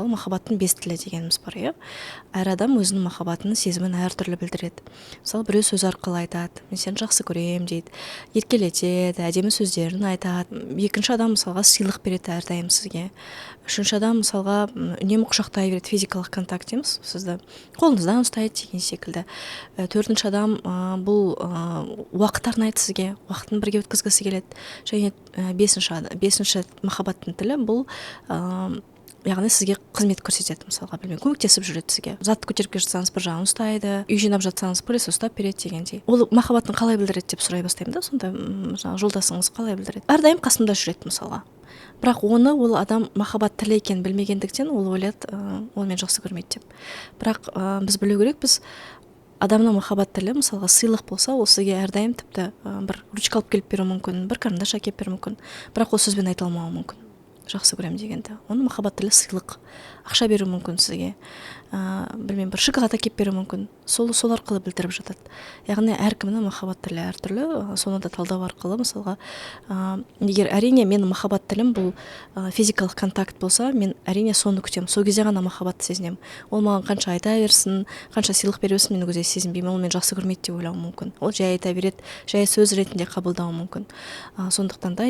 мысалы махаббаттың 5 тілі дегеніміз бар, иә. Әр адам өзінің махаббатының сезімін әртүрлі білдіреді. Мысалы біреу сөз арқылы айтады, мен сені жақсы көремін дейді, еркелетеді, әдемі сөздерін айтады. Екінші адам мысалға сыйлық береді әрдайым сізге. Үшінші адам мысалға үнемі құшақтай береді, физикалық контакт дейміз, сізді қолыңыздан ұстайды деген секілді. Төртінші адам бұл уақыт арнайды сізге, уақытын бірге өткізгісі келеді. Және бесінші махаббаттың тілі бұл яғни сізге қызмет көрсетеді, мысалға білмеймін, көмектесіп жүреді сізге. Затты көтеріп келе жатсаңыз бір жағын ұстайды, үй жинап жатсаңыз пылесос ұстап береді дегендей. Ол махаббатын қалай білдіреді деп сұрай бастаймын да, сонда жолдасыңыз қалай білдіреді? Әрдайым қасымда жүреді мысалға. Бірақ оны ол адам махаббат тілі екенін білмегендіктен ол ойлады, ол мені жақсы көрмейді деп. Бірақ біз білу керек, біз адамның махаббат тілі мысалға сыйлық болса, ол сізге әрдайым тіпті бір ручка алып келіп беруі мүмкін, бір карандаш әкеліп беруі мүмкін. Бірақ ол сөзбен айта алмауы мүмкін. Жақсы көремін дегенді. Оның махаббат тілі сыйлық. Ақша беруі мүмкін сізге. Білмеймін, бір шоколад әкеліп беруі мүмкін. Сол арқылы білдіріп жатады. Яғни әркімнің махаббат тілі әртүрлі. Соны да талдау арқылы мысалға егер әрине менің махаббат тілім бұл физикалық контакт болса, мен әрине соны күтемін. Сол кезде ғана махаббатты сезінемін. Ол маған қанша айта берсін, қанша сыйлық бере берсін, мен өзі сезінбеймін. Ол мені жақсы көрмейді деп ойлауым мүмкін. Ол жай айта береді, жай сөз ретінде қабылдауы мүмкін. Сондықтан да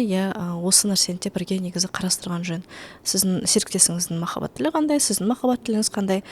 осы нәрсені де бірге негізі қарастырған жөн. Сіздің серіктесіңіздің махаббат тілі қандай, сіздің махаббат тіліңіз қандай,